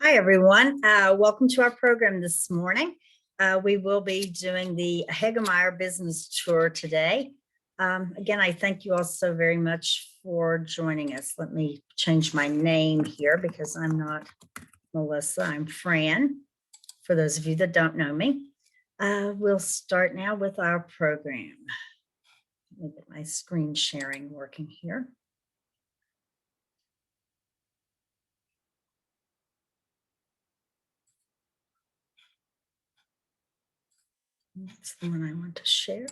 Hi, everyone. Welcome to our program this morning. We will be doing the Hagemeyer business tour today. Again, I thank you all so very much for joining us. Let me change my name here because I'm not Melissa, I'm Fran, for those of you that don't know me. We'll start now with our program. Let me get my screen sharing working here. That's the one I want to share.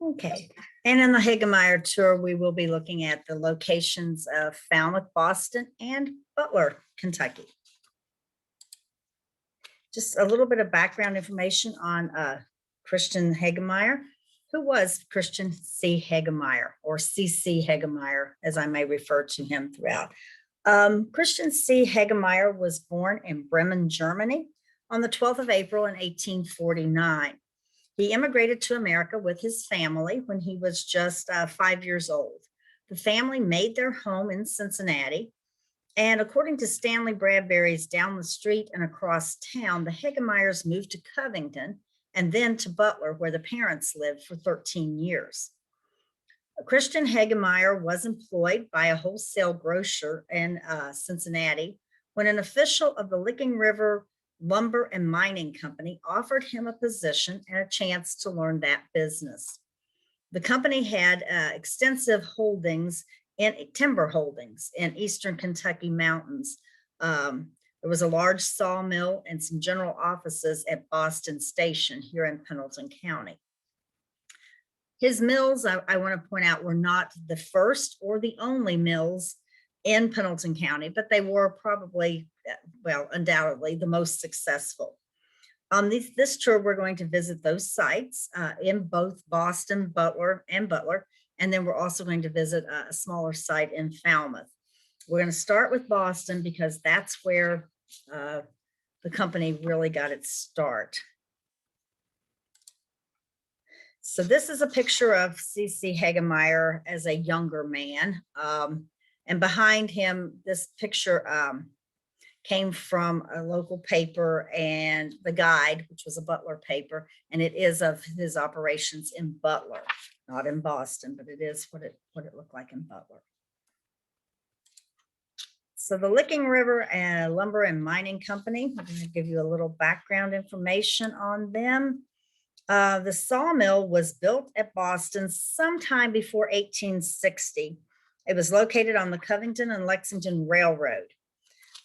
Okay, and in the Hagemeyer tour, we will be looking at the locations of Falmouth, Boston, and Butler, Kentucky. Just a little bit of background information on Christian Hagemeyer. Who was Christian C Hagemeyer, or CC Hagemeyer, as I may refer to him throughout? Christian C Hagemeyer was born in Bremen, Germany on the 12th of April in 1849. He immigrated to America with his family when he was just 5 years old. The family made their home in Cincinnati. And according to Stanley Bradbury's Down the Street and Across Town, the Hagemeyers moved to Covington and then to Butler, where the parents lived for 13 years. Christian Hagemeyer was employed by a wholesale grocer in Cincinnati when an official of the Licking River Lumber and Mining Company offered him a position and a chance to learn that business. The company had extensive holdings in timber holdings in eastern Kentucky mountains. There was a large sawmill and some general offices at Boston Station here in Pendleton County. His mills, I want to point out, were not the first or the only mills in Pendleton County, but they were probably, well, undoubtedly the most successful. On this tour, we're going to visit those sites in both Boston, Butler, and then we're also going to visit a smaller site in Falmouth. We're going to start with Boston because that's where the company really got its start. So this is a picture of C.C. Hagemeyer as a younger man. And behind him, this picture came from a local paper and the Guide, which was a Butler paper, and it is of his operations in Butler, not in Boston, but it is what it looked like in Butler. So the Licking River and Lumber and Mining Company, I'm going to give you a little background information on them. The sawmill was built at Boston sometime before 1860. It was located on the Covington and Lexington Railroad.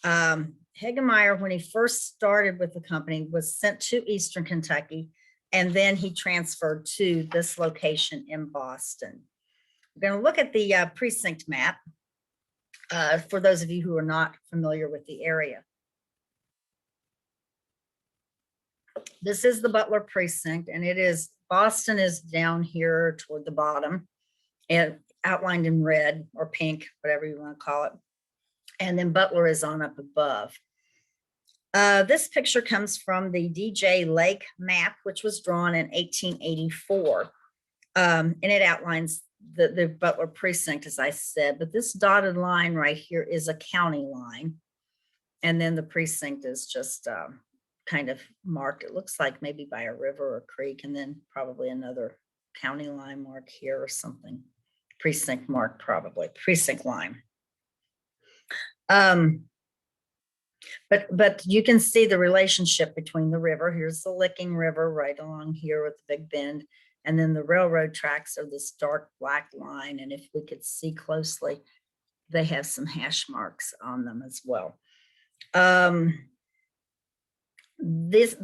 Hagemeyer, when he first started with the company, was sent to Eastern Kentucky, and then he transferred to this location in Boston. We're going to look at the precinct map for those of you who are not familiar with the area. This is the Butler precinct, and it is, Boston is down here toward the bottom and outlined in red or pink, whatever you want to call it. And then Butler is on up above. This picture comes from the DJ Lake map, which was drawn in 1884. And it outlines the Butler precinct, as I said, but this dotted line right here is a county line. And then the precinct is just kind of marked. It looks like maybe by a river or creek, and then probably another county line mark here or something. Precinct mark, probably precinct line. But you can see the relationship between the river. Here's the Licking River right along here with the Big Bend, and then the railroad tracks are this dark black line. And if we could see closely, they have some hash marks on them as well. The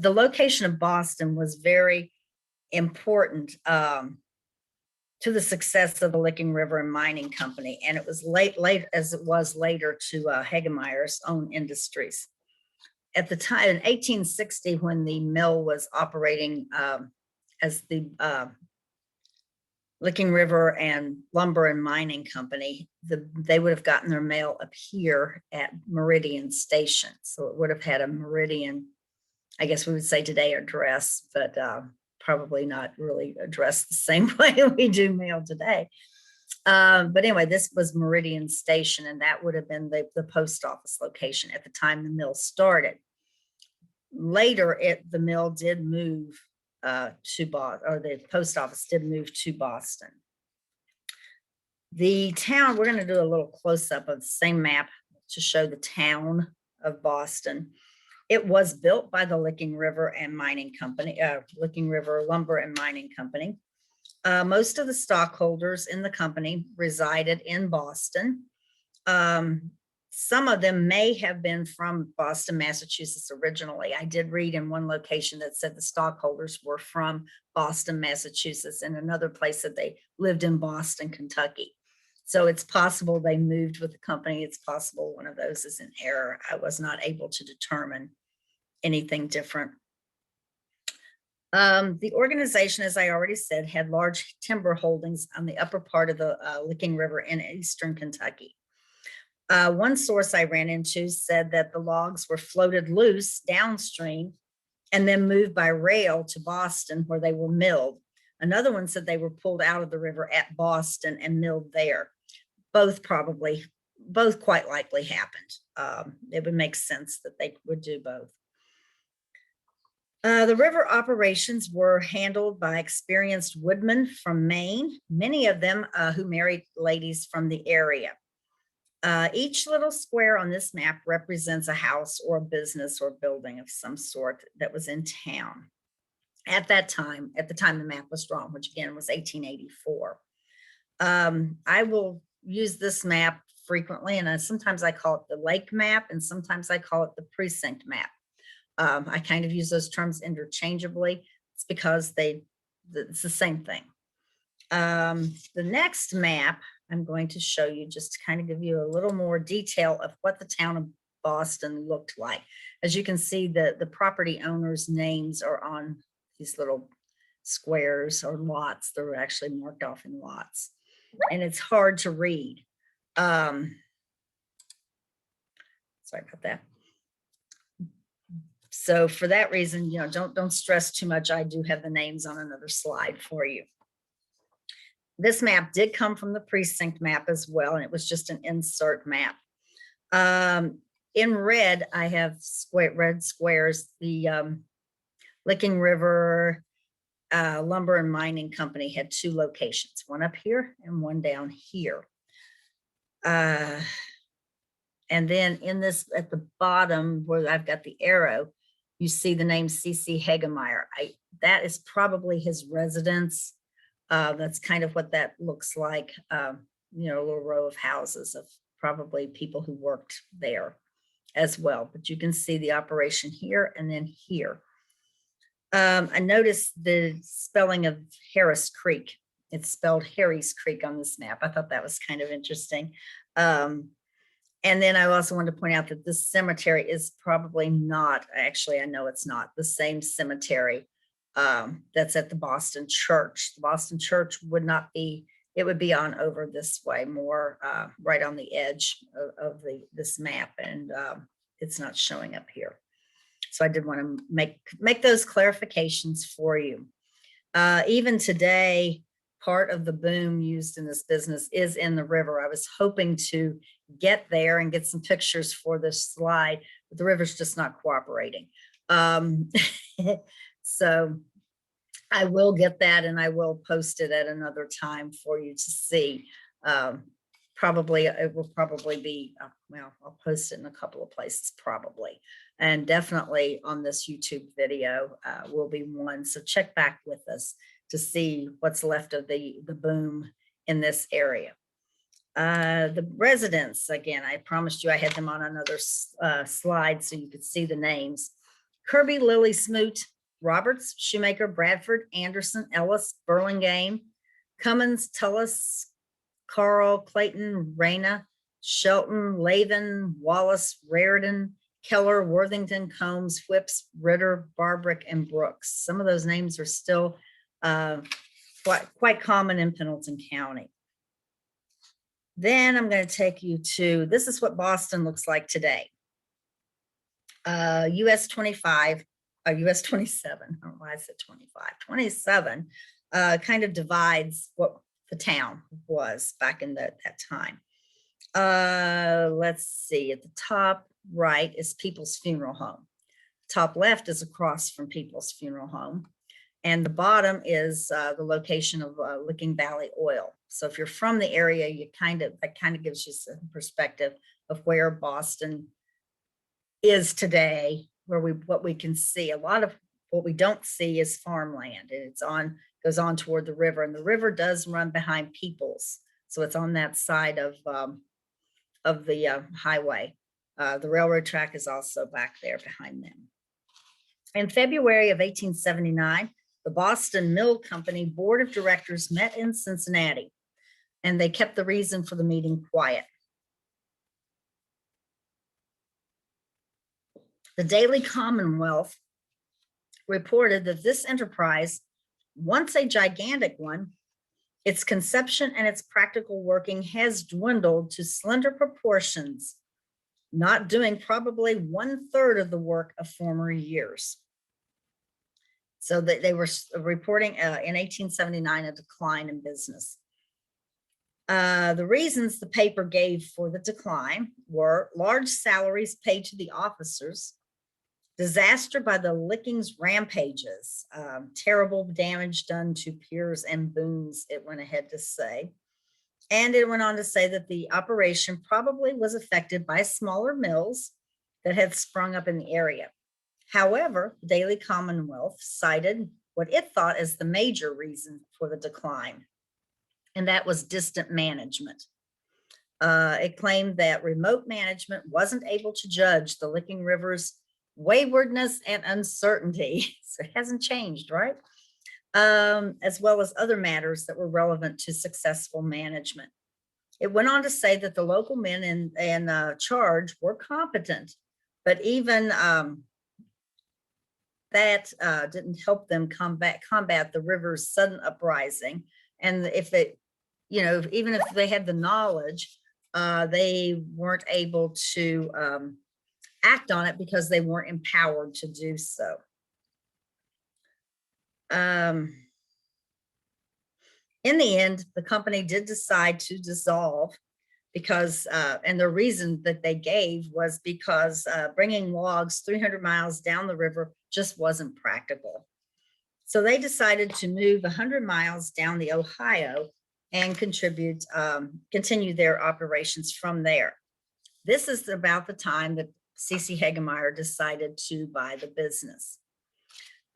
location of Boston was very important to the success of the Licking River and Mining Company, and it was late as it was later to Hagemeyer's own industries. At the time, in 1860, when the mill was operating as the Licking River and Lumber and Mining Company, they would have gotten their mail up here at Meridian Station. So it would have had a Meridian, I guess we would say today, address, but probably not really addressed the same way we do mail today. But anyway, this was Meridian Station, and that would have been the post office location at the time the mill started. Later, the mill did move to Boston, or the post office did move to Boston. The town, we're going to do a little close-up of the same map to show the town of Boston. It was built by the Licking River and Mining Company, Licking River Lumber and Mining Company. Most of the stockholders in the company resided in Boston. Some of them may have been from Boston, Massachusetts originally. I did read in one location that said the stockholders were from Boston, Massachusetts, and another place that they lived in Boston, Kentucky. So it's possible they moved with the company. It's possible one of those is in error. I was not able to determine anything different. The organization, as I already said, had large timber holdings on the upper part of the Licking River in eastern Kentucky. One source I ran into said that the logs were floated loose downstream and then moved by rail to Boston, where they were milled. Another one said they were pulled out of the river at Boston and milled there. Both quite likely happened. It would make sense that they would do both. The river operations were handled by experienced woodmen from Maine, many of them who married ladies from the area. Each little square on this map represents a house or a business or building of some sort that was in town at that time, at the time the map was drawn, which again was 1884. I will use this map frequently, and sometimes I call it the lake map, and sometimes I call it the precinct map. I kind of use those terms interchangeably. It's because it's the same thing. The next map I'm going to show you just to kind of give you a little more detail of what the town of Boston looked like. As you can see, the property owners' names are on these little squares or lots. They're actually marked off in lots, and it's hard to read. Sorry about that. So for that reason, don't stress too much. I do have the names on another slide for you. This map did come from the precinct map as well, and it was just an insert map. In red, I have red squares. The Licking River Lumber and Mining Company had two locations, one up here and one down here. And then in this, at the bottom where I've got the arrow, you see the name C Hagemeyer. That is probably his residence. That's kind of what that looks like. A little row of houses of probably people who worked there as well. But you can see the operation here and then here. I noticed the spelling of Harris Creek. It's spelled Harry's Creek on this map. I thought that was kind of interesting. And then I also wanted to point out that this cemetery is probably not, actually, I know it's not the same cemetery that's at the Boston Church. The Boston Church would not be, it would be on over this way, more right on the edge of this map, and it's not showing up here. So I did want to make those clarifications for you. Even today, part of the boom used in this business is in the river. I was hoping to get there and get some pictures for this slide, but the river's just not cooperating. So I will get that, and I will post it at another time for you to see. Probably, it will probably be, well, I'll post it in a couple of places probably. And definitely on this YouTube video will be one. So check back with us to see what's left of the boom in this area. The residents, again, I promised you I had them on another slide so you could see the names. Kirby, Lily, Smoot, Roberts, Shoemaker, Bradford, Anderson, Ellis, Burlingame, Cummins, Tullis, Carl, Clayton, Rayna, Shelton, Lavin, Wallace, Raritan, Keller, Worthington, Combs, Whips, Ritter, Barbrick, and Brooks. Some of those names are still quite common in Pendleton County. Then I'm going to take you to, this is what Boston looks like today. US 25, US 27, I don't know why I said 25, 27 kind of divides what the town was back in that time. Let's see, at the top right is People's Funeral Home. Top left is across from People's Funeral Home. And the bottom is the location of Licking Valley Oil. So if you're from the area, that kind of gives you some perspective of where Boston is today, what we can see. A lot of what we don't see is farmland, and goes on toward the river, and the river does run behind People's. So it's on that side of the highway. The railroad track is also back there behind them. In February of 1879, the Boston Mill Company Board of Directors met in Cincinnati, and they kept the reason for the meeting quiet. The Daily Commonwealth reported that this enterprise, once a gigantic one, its conception and its practical working has dwindled to slender proportions, not doing probably 1/3 of the work of former years. So they were reporting in 1879 a decline in business. The reasons the paper gave for the decline were large salaries paid to the officers, disaster by the Lickings rampages, terrible damage done to piers and booms, it went ahead to say. And it went on to say that the operation probably was affected by smaller mills that had sprung up in the area. However, the Daily Commonwealth cited what it thought as the major reason for the decline, and that was distant management. It claimed that remote management wasn't able to judge the Licking River's waywardness and uncertainty. So it hasn't changed, right? As well as other matters that were relevant to successful management. It went on to say that the local men in charge were competent, but even that didn't help them combat the river's sudden uprising. And if it, even if they had the knowledge, they weren't able to act on it because they weren't empowered to do so. In the end, the company did decide to dissolve because, and the reason that they gave was because bringing logs 300 miles down the river just wasn't practical. So they decided to move 100 miles down the Ohio and continue their operations from there. This is about the time that C.C. Hagemeyer decided to buy the business.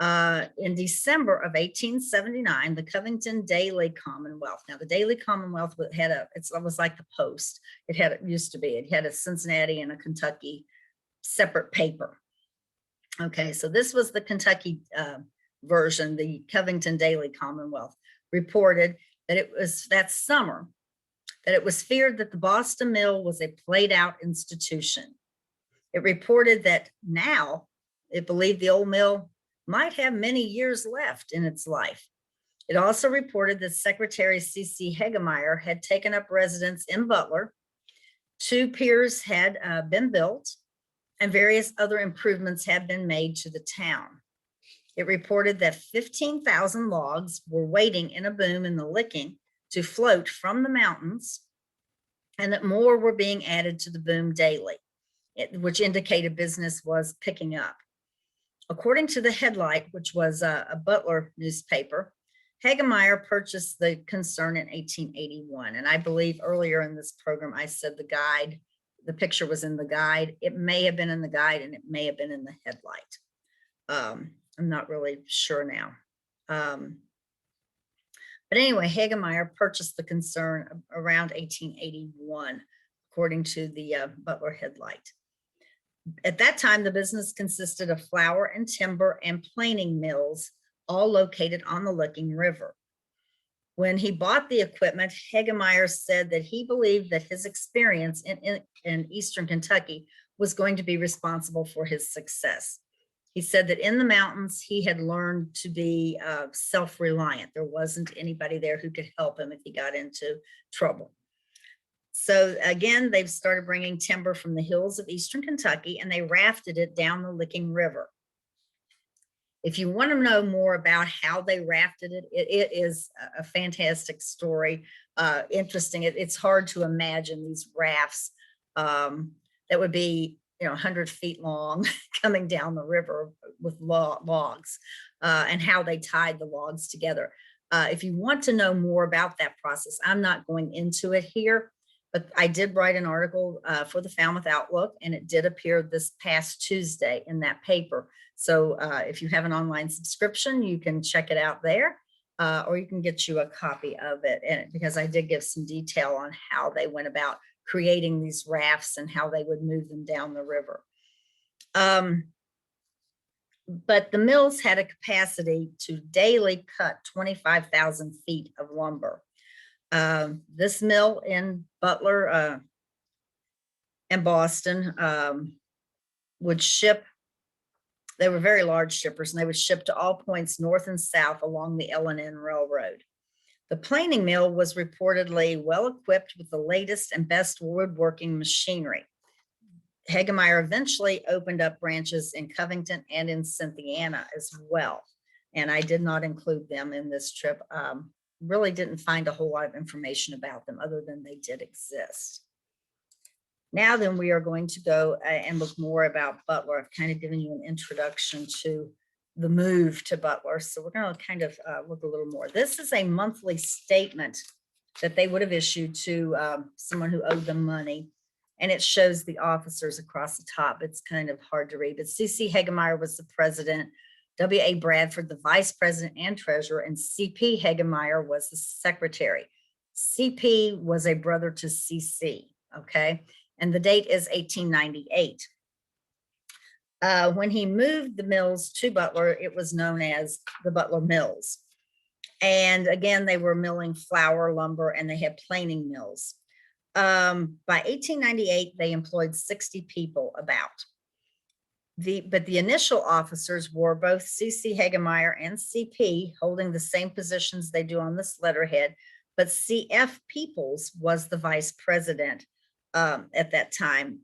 In December of 1879, the Covington Daily Commonwealth. Now, the Daily Commonwealth it was like the Post. It used to be. It had a Cincinnati and a Kentucky separate paper. Okay, so this was the Kentucky version. The Covington Daily Commonwealth reported that it was that summer that it was feared that the Boston Mill was a played-out institution. It reported that now it believed the old mill might have many years left in its life. It also reported that Secretary C.C. Hagemeyer had taken up residence in Butler, 2 piers had been built, and various other improvements had been made to the town. It reported that 15,000 logs were waiting in a boom in the Licking to float from the mountains, and that more were being added to the boom daily, which indicated business was picking up. According to the Headlight, which was a Butler newspaper, Hagemeyer purchased the concern in 1881. And I believe earlier in this program, I said the picture was in the guide. It may have been in the guide and it may have been in the Headlight. I'm not really sure now. But anyway, Hagemeyer purchased the concern around 1881, according to the Butler Headlight. At that time, the business consisted of flour and timber and planing mills, all located on the Licking River. When he bought the equipment, Hagemeyer said that he believed that his experience in Eastern Kentucky was going to be responsible for his success. He said that in the mountains, he had learned to be self-reliant. There wasn't anybody there who could help him if he got into trouble. So again, they've started bringing timber from the hills of Eastern Kentucky, and they rafted it down the Licking River. If you want to know more about how they rafted it, it is a fantastic story. Interesting. It's hard to imagine these rafts that would be 100 feet long coming down the river with logs and how they tied the logs together. If you want to know more about that process, I'm not going into it here, but I did write an article for the Falmouth Outlook, and it did appear this past Tuesday in that paper. So if you have an online subscription, you can check it out there, or you can get you a copy of it. And because I did give some detail on how they went about creating these rafts and how they would move them down the river. But the mills had a capacity to daily cut 25,000 feet of lumber. This mill in Butler and Boston would ship. They were very large shippers, and they would ship to all points north and south along the L&N Railroad. The planing mill was reportedly well equipped with the latest and best woodworking machinery. Hagemeyer eventually opened up branches in Covington and in Cynthiana as well. And I did not include them in this trip. Really didn't find a whole lot of information about them other than they did exist. Now then, we are going to go and look more about Butler. I've kind of given you an introduction to the move to Butler. So we're going to kind of look a little more. This is a monthly statement that they would have issued to someone who owed them money. And it shows the officers across the top. It's kind of hard to read, but C.C. Hagemeyer was the president, W.A. Bradford, the vice president and treasurer, and C.P. Hagemeyer was the secretary. C.P. was a brother to C.C., okay? And the date is 1898. When he moved the mills to Butler, it was known as the Butler Mills. And again, they were milling flour, lumber, and they had planing mills. By 1898, they employed 60 people about. But the initial officers were both C.C. Hagemeyer and C.P. holding the same positions they do on this letterhead, but C.F. Peoples was the vice president at that time.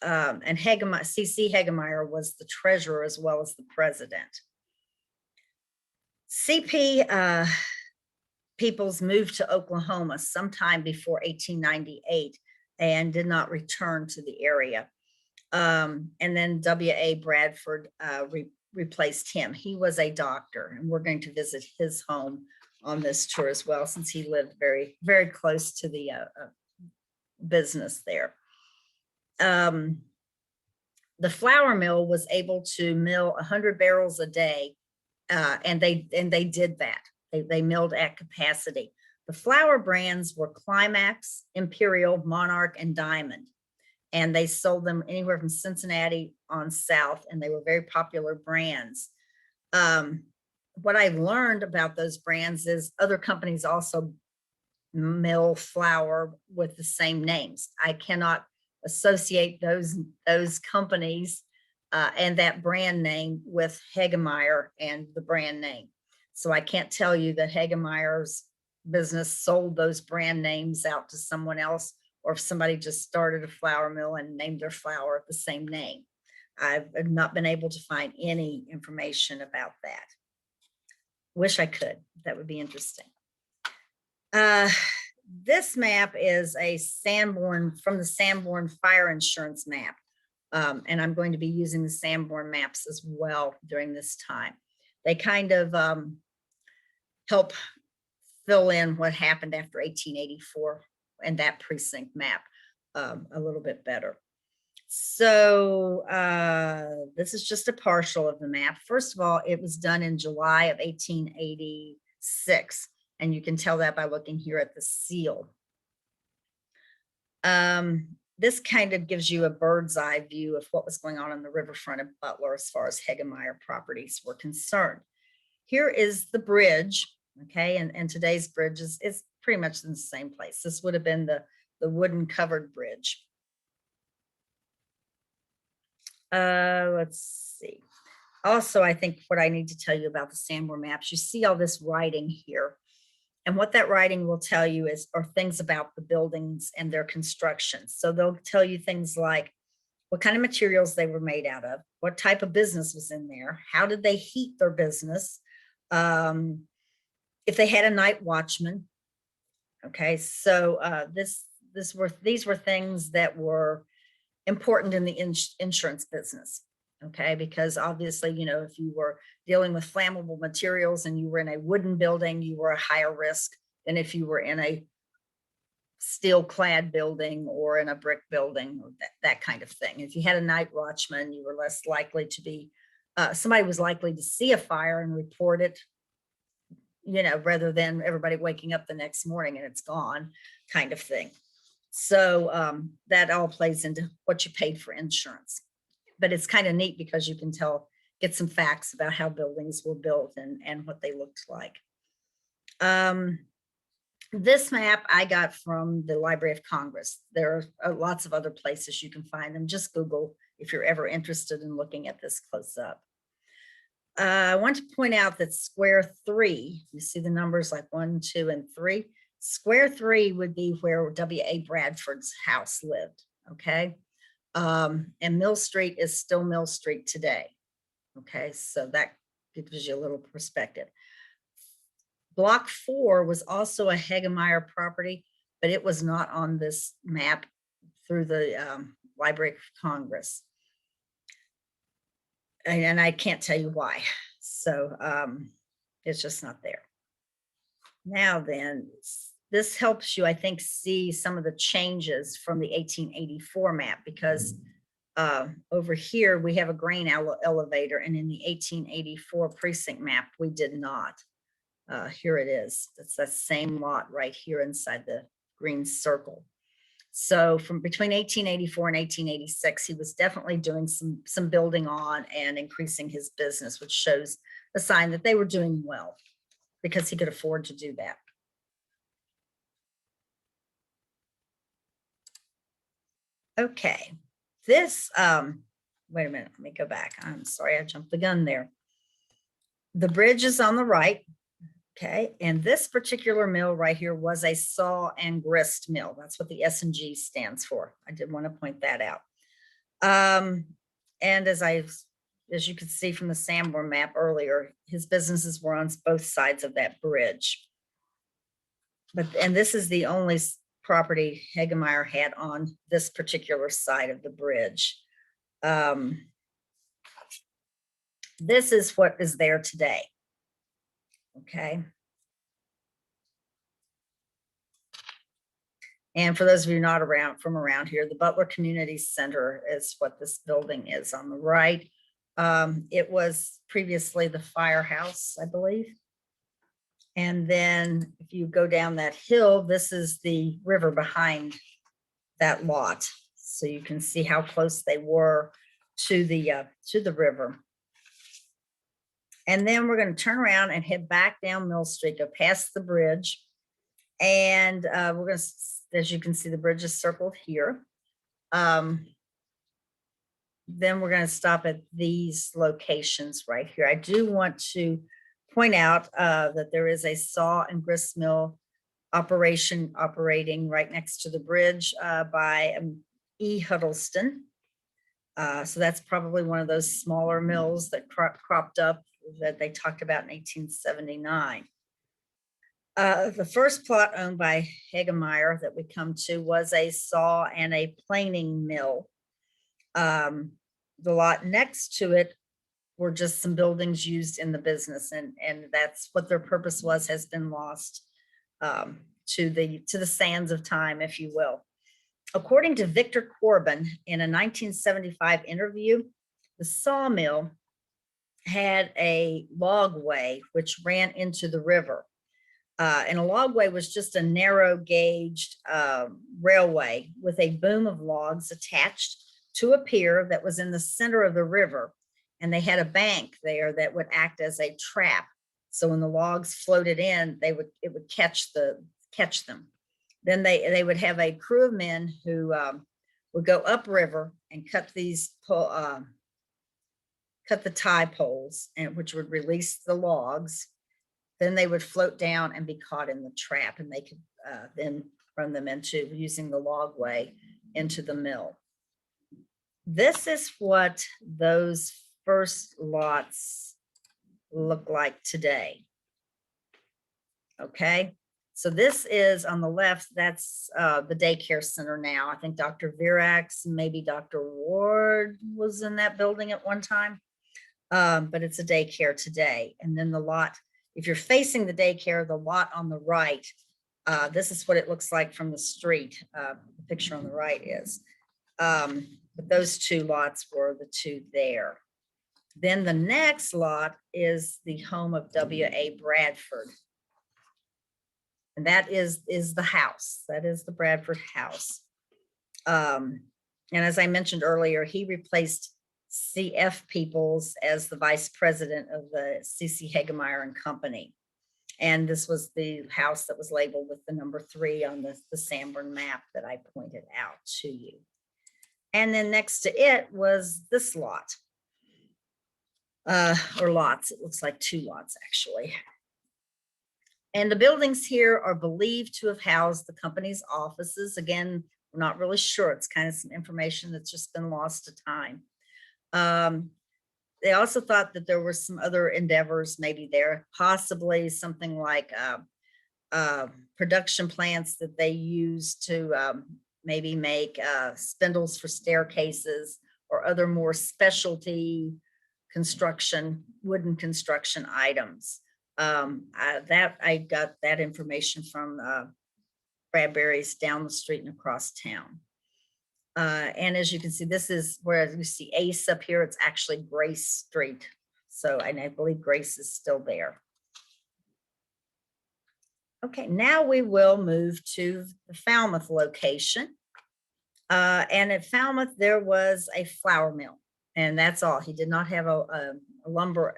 And C.C. Hagemeyer was the treasurer as well as the president. C.P. Peoples moved to Oklahoma sometime before 1898 and did not return to the area. And then W.A. Bradford replaced him. He was a doctor, and we're going to visit his home on this tour as well, since he lived very, very close to the business there. The flour mill was able to mill 100 barrels a day, and they did that. They milled at capacity. The flour brands were Climax, Imperial, Monarch, and Diamond. And they sold them anywhere from Cincinnati on south, and they were very popular brands. What I've learned about those brands is other companies also mill flour with the same names. I cannot associate those companies and that brand name with Hagemeyer and the brand name. So I can't tell you that Hagemeyer's business sold those brand names out to someone else, or if somebody just started a flour mill and named their flour the same name. I've not been able to find any information about that. Wish I could. That would be interesting. This map is a Sanborn, from the Sanborn fire insurance map. And I'm going to be using the Sanborn maps as well during this time. They kind of help fill in what happened after 1884 and that precinct map a little bit better. So this is just a partial of the map. First of all, it was done in July of 1886. And you can tell that by looking here at the seal. This kind of gives you a bird's eye view of what was going on the riverfront of Butler as far as Hagemeyer properties were concerned. Here is the bridge, okay, and today's bridge is pretty much in the same place. This would have been the wooden covered bridge. Let's see. Also, I think what I need to tell you about the Sanborn maps, you see all this writing here. And what that writing will tell you are things about the buildings and their construction. So they'll tell you things like what kind of materials they were made out of, what type of business was in there, how did they heat their business, if they had a night watchman. Okay, so these were things that were important in the insurance business. Okay, because obviously, you know, if you were dealing with flammable materials and you were in a wooden building, you were a higher risk than if you were in a steel clad building or in a brick building, or that kind of thing. If you had a night watchman, you were less likely to be, somebody was likely to see a fire and report it, you know, rather than everybody waking up the next morning and it's gone, kind of thing. So that all plays into what you paid for insurance. But it's kind of neat because you can get some facts about how buildings were built and what they looked like. This map I got from the Library of Congress. There are lots of other places you can find them. Just Google if you're ever interested in looking at this close up. I want to point out that square 3, you see the numbers like 1, 2, and 3. Square 3 would be where W.A. Bradford's house lived, okay? And Mill Street is still Mill Street today, okay? So that gives you a little perspective. Block 4 was also a Hagemeyer property, but it was not on this map through the Library of Congress. And I can't tell you why. So it's just not there. Now then, this helps you, I think, see some of the changes from the 1884 map, because over here we have a grain elevator, and in the 1884 precinct map, we did not. Here it is. It's that same lot right here inside the green circle. So from between 1884 and 1886, he was definitely doing some building on and increasing his business, which shows a sign that they were doing well because he could afford to do that. Okay, this, wait a minute, let me go back. I'm sorry, I jumped the gun there. The bridge is on the right. Okay, and this particular mill right here was a saw and grist mill. That's what the S&G stands for. I did want to point that out. And as you could see from the Sanborn map earlier, his businesses were on both sides of that bridge. And this is the only property Hagemeyer had on this particular side of the bridge. This is what is there today. Okay. And for those of you not from around here, the Butler Community Center is what this building is on the right. It was previously the firehouse, I believe. And then if you go down that hill, this is the river behind that lot. So you can see how close they were to the river. And then we're going to turn around and head back down Mill Street, go past the bridge. And we're going to, as you can see, the bridge is circled here. Then we're going to stop at these locations right here. I do want to point out that there is a saw and grist mill operating right next to the bridge by E. Huddleston. So that's probably one of those smaller mills that cropped up that they talked about in 1879. The first plot owned by Hagemeyer that we come to was a saw and a planing mill. The lot next to it were just some buildings used in the business, and that's what their purpose was, has been lost to the sands of time, if you will. According to Victor Corbin, in a 1975 interview, the sawmill had a logway which ran into the river. And a logway was just a narrow gauged railway with a boom of logs attached to a pier that was in the center of the river. And they had a bank there that would act as a trap. So when the logs floated in, it would catch them. Then they would have a crew of men who would go upriver and cut these cut the tie poles, and which would release the logs. Then they would float down and be caught in the trap, and they could then run them into, using the logway, into the mill. This is what those first lots look like today. Okay, so this is on the left, that's the daycare center now. I think Dr. Virax, maybe Dr. Ward was in that building at one time, but it's a daycare today. And then the lot, if you're facing the daycare, the lot on the right, this is what it looks like from the street. The picture on the right is. But those two lots were the two there. Then the next lot is the home of W.A. Bradford. And that is the house. That is the Bradford house. And as I mentioned earlier, he replaced C.F. Peoples as the vice president of the C.C. Hagemeyer and Company. And this was the house that was labeled with the number 3 on the Sanborn map that I pointed out to you. And then next to it was this lot, or lots. It looks like 2 lots, actually. And the buildings here are believed to have housed the company's offices. Again, we're not really sure. It's kind of some information that's just been lost to time. They also thought that there were some other endeavors maybe there, possibly something like production plants that they used to maybe make spindles for staircases or other more specialty construction, wooden construction items. I got that information from Bradbury's down the street and across town. And as you can see, this is where you see Ace up here. It's actually Grace Street. So, and I believe Grace is still there. Okay, now we will move to the Falmouth location. And at Falmouth, there was a flour mill, and that's all. He did not have a lumber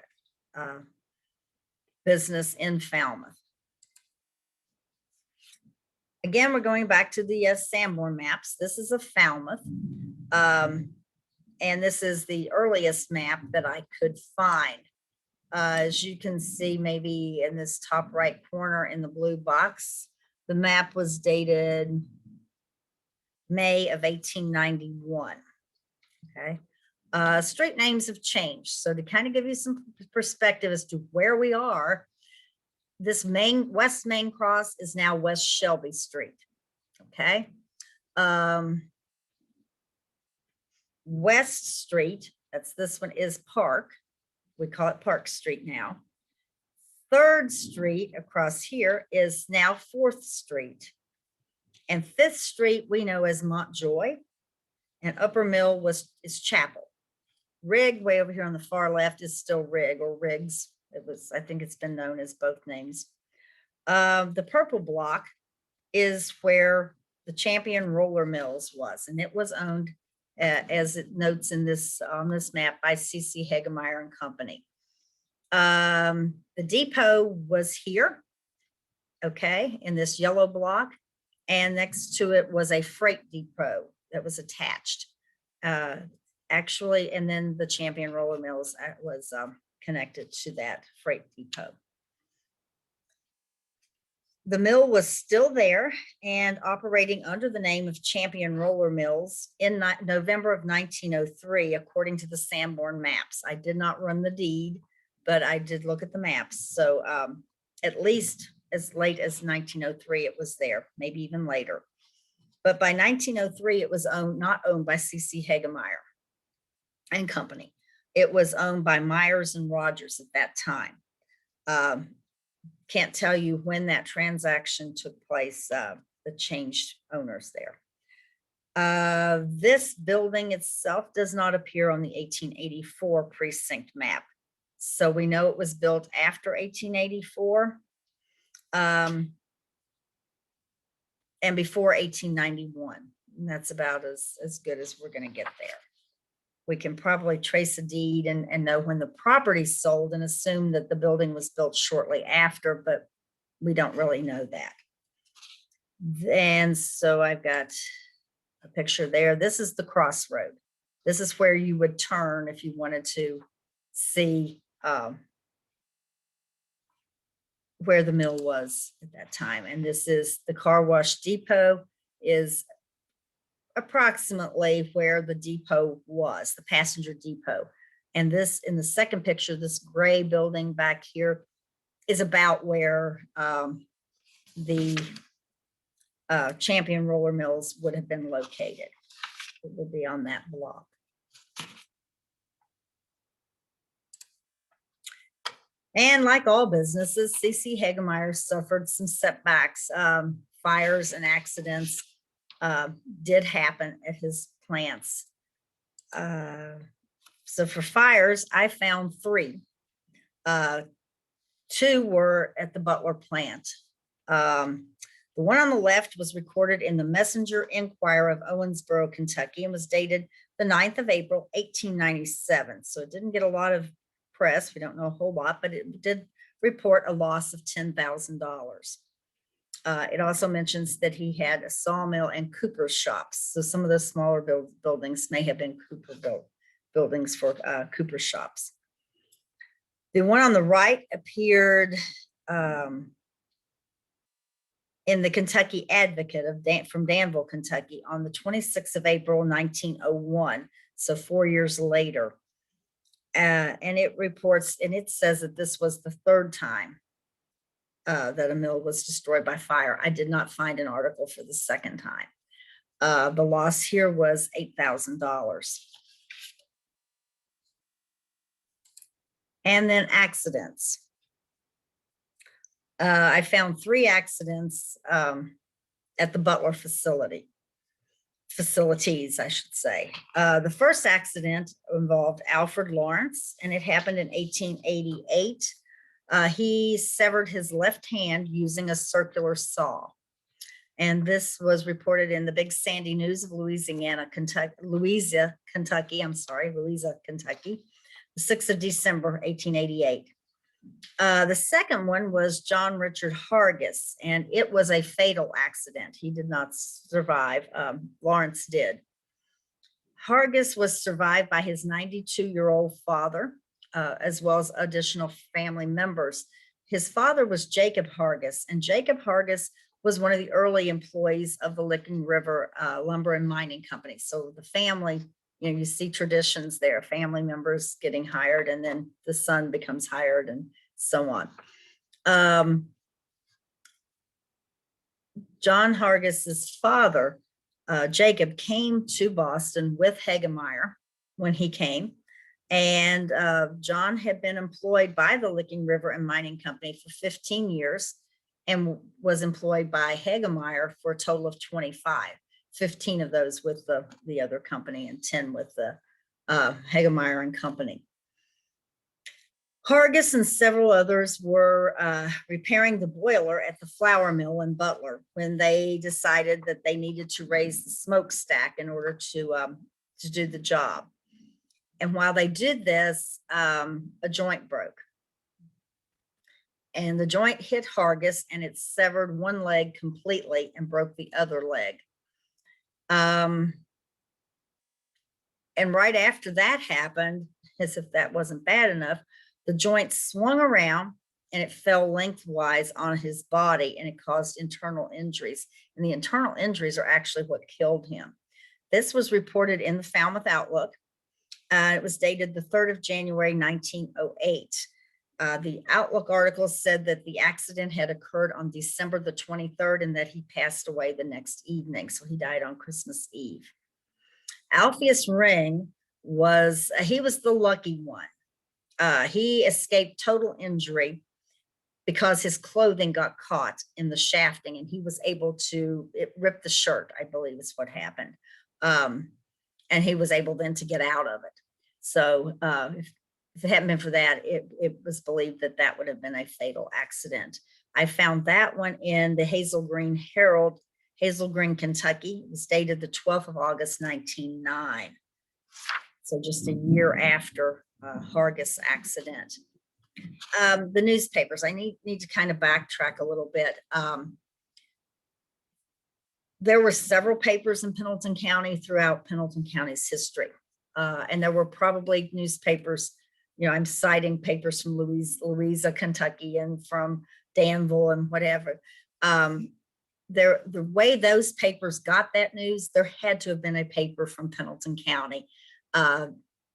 business in Falmouth. Again, we're going back to the Sanborn maps. This is a Falmouth, and this is the earliest map that I could find. As you can see, maybe in this top right corner in the blue box, the map was dated May of 1891. Okay. Street names have changed. So to kind of give you some perspective as to where we are, this West Main Cross is now West Shelby Street. Okay. West Street, that's this one, is Park. We call it Park Street now. 3rd Street across here is now 4th Street. And 5th Street we know as Montjoy. And Upper Mill is Chapel. Rigg, way over here on the far left, is still Rigg or Riggs. I think it's been known as both names. The purple block is where the Champion Roller Mills was, and it was owned, as it notes in on this map, by C.C. Hagemeyer and Company. The depot was here, okay, in this yellow block, and next to it was a freight depot that was attached. Actually, and then the Champion Roller Mills was connected to that freight depot. The mill was still there and operating under the name of Champion Roller Mills in November of 1903, according to the Sanborn maps. I did not run the deed, but I did look at the maps. So at least as late as 1903, it was there, maybe even later. But by 1903, it was not owned by C.C. Hagemeyer and Company. It was owned by Myers and Rogers at that time. Can't tell you when that transaction took place, the changed owners there. This building itself does not appear on the 1884 precinct map. So we know it was built after 1884 and before 1891. And that's about as good as we're going to get there. We can probably trace a deed and know when the property sold and assume that the building was built shortly after, but we don't really know that. And so I've got a picture there. This is the crossroad. This is where you would turn if you wanted to see where the mill was at that time. And this is the car wash depot is approximately where the depot was, the passenger depot. And this, in the second picture, this gray building back here is about where the Champion Roller Mills would have been located. It would be on that block. And like all businesses, C.C. Hagemeyer suffered some setbacks. Fires and accidents did happen at his plants. So for fires, I found 3. 2 were at the Butler plant. The one on the left was recorded in the Messenger Enquirer of Owensboro, Kentucky, and was dated the 9th of April, 1897. So it didn't get a lot of press. We don't know a whole lot, but it did report a loss of $10,000. It also mentions that he had a sawmill and cooper shops. So some of the smaller buildings may have been buildings for cooper shops. The one on the right appeared in the Kentucky Advocate from Danville, Kentucky on the 26th of April, 1901. So 4 years later. And it reports, and it says that this was the 3rd time that a mill was destroyed by fire. I did not find an article for the 2nd time. The loss here was $8,000. And then accidents. I found 3 accidents at the Butler facilities, I should say. The first accident involved Alfred Lawrence, and it happened in 1888. He severed his left hand using a circular saw. And this was reported in the Big Sandy News of Louisa, Kentucky, the 6th of December, 1888. The second one was John Richard Hargis, and it was a fatal accident. He did not survive. Lawrence did. Hargis was survived by his 92-year-old father, as well as additional family members. His father was Jacob Hargis, and Jacob Hargis was one of the early employees of the Licking River Lumber and Mining Company. So the family, you see traditions there, family members getting hired, and then the son becomes hired and so on. John Hargis's father, Jacob, came to Boston with Hagemeyer when he came. And John had been employed by the Licking River and Mining Company for 15 years and was employed by Hagemeyer for a total of 25. 15 of those with the other company and 10 with the Hagemeyer and Company. Hargis and several others were repairing the boiler at the flour mill in Butler when they decided that they needed to raise the smokestack in order to do the job. And while they did this, a joint broke. And the joint hit Hargis, and it severed one leg completely and broke the other leg. And right after that happened, as if that wasn't bad enough, the joint swung around and it fell lengthwise on his body, and it caused internal injuries. And the internal injuries are actually what killed him. This was reported in the Falmouth Outlook. It was dated the 3rd of January, 1908. The Outlook article said that the accident had occurred on December the 23rd and that he passed away the next evening. So he died on Christmas Eve. Alpheus Ring he was the lucky one. He escaped total injury because his clothing got caught in the shafting, and he was able to, it ripped the shirt, I believe is what happened. And he was able then to get out of it. So if it hadn't been for that, it was believed that that would have been a fatal accident. I found that one in the Hazel Green Herald, Hazel Green, Kentucky. It was dated the 12th of August, 1909. So just a year after Hargis accident. The newspapers, I need to kind of backtrack a little bit. There were several papers in Pendleton County throughout Pendleton County's history. And there were probably newspapers, I'm citing papers from Louisa, Kentucky, and from Danville and whatever. The way those papers got that news, there had to have been a paper from Pendleton County.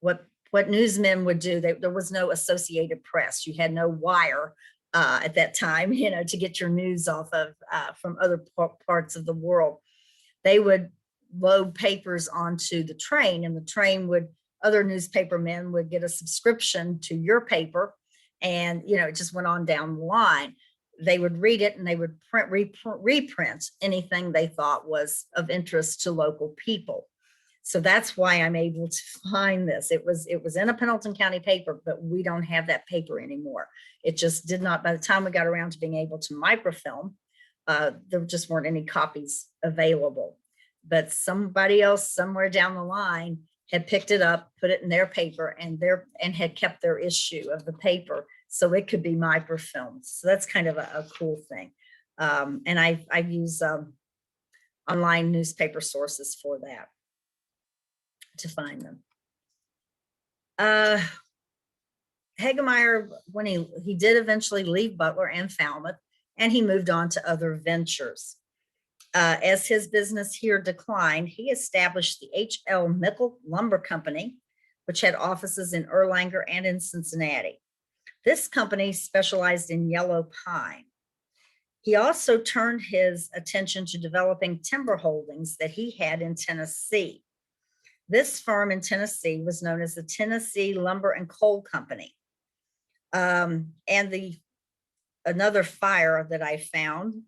What newsmen would do, there was no Associated Press. You had no wire at that time, to get your news off of from other parts of the world. They would load papers onto the train, and the train other newspaper men would get a subscription to your paper, and it just went on down the line. They would read it, and they would reprint anything they thought was of interest to local people. So that's why I'm able to find this. It was in a Pendleton County paper, but we don't have that paper anymore. It just did not, by the time we got around to being able to microfilm, there just weren't any copies available. But somebody else somewhere down the line had picked it up, put it in their paper, and had kept their issue of the paper, so it could be microfilmed. So that's kind of a cool thing. And I use online newspaper sources for that, to find them. Hagemeyer, when he did eventually leave Butler and Falmouth, and he moved on to other ventures. As his business here declined, he established the H.L. Mickle Lumber Company, which had offices in Erlanger and in Cincinnati. This company specialized in yellow pine. He also turned his attention to developing timber holdings that he had in Tennessee. This firm in Tennessee was known as the Tennessee Lumber and Coal Company. And another fire that I found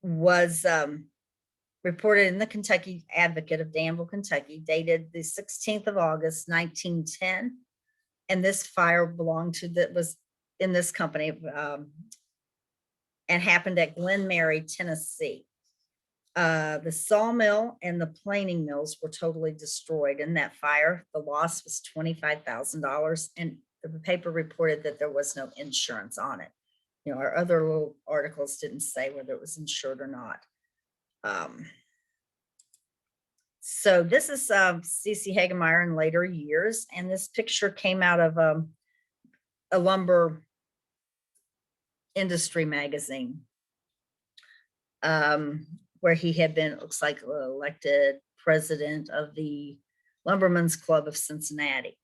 was reported in the Kentucky Advocate of Danville, Kentucky, dated the 16th of August, 1910. And this fire was in this company and happened at Glen Mary, Tennessee. The sawmill and the planing mills were totally destroyed in that fire. The loss was $25,000, and the paper reported that there was no insurance on it. Our other little articles didn't say whether it was insured or not. So this is C.C. Hagemeyer in later years, and this picture came out of a lumber industry magazine, where he had been, it looks like, elected president of the Lumbermen's Club of Cincinnati.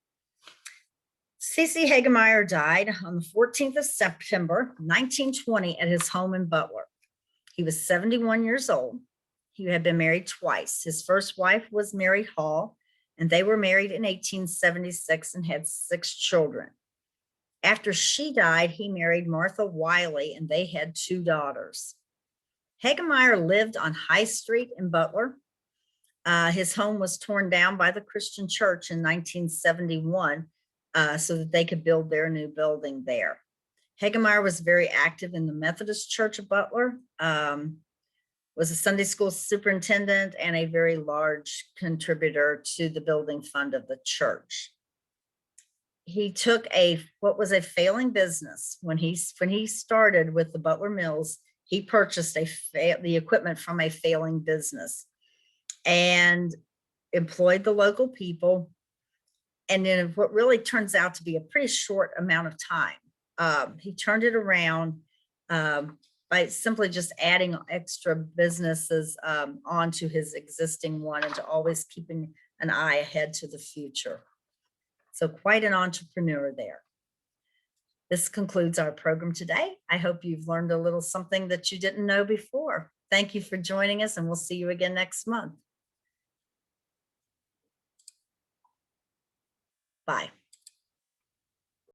C.C. Hagemeyer died on the 14th of September, 1920, at his home in Butler. He was 71 years old. He had been married twice. His first wife was Mary Hall, and they were married in 1876 and had 6 children. After she died, he married Martha Wiley, and they had 2 daughters. Hagemeyer lived on High Street in Butler. His home was torn down by the Christian Church in 1971 so that they could build their new building there. Hagemeyer was very active in the Methodist Church of Butler, was a Sunday school superintendent, and a very large contributor to the building fund of the church. He took what was a failing business. When he started with the Butler Mills, he purchased the equipment from a failing business and employed the local people. And in what really turns out to be a pretty short amount of time, he turned it around by simply just adding extra businesses onto his existing one, and to always keeping an eye ahead to the future. So quite an entrepreneur there. This concludes our program today. I hope you've learned a little something that you didn't know before. Thank you for joining us, and we'll see you again next month. Bye.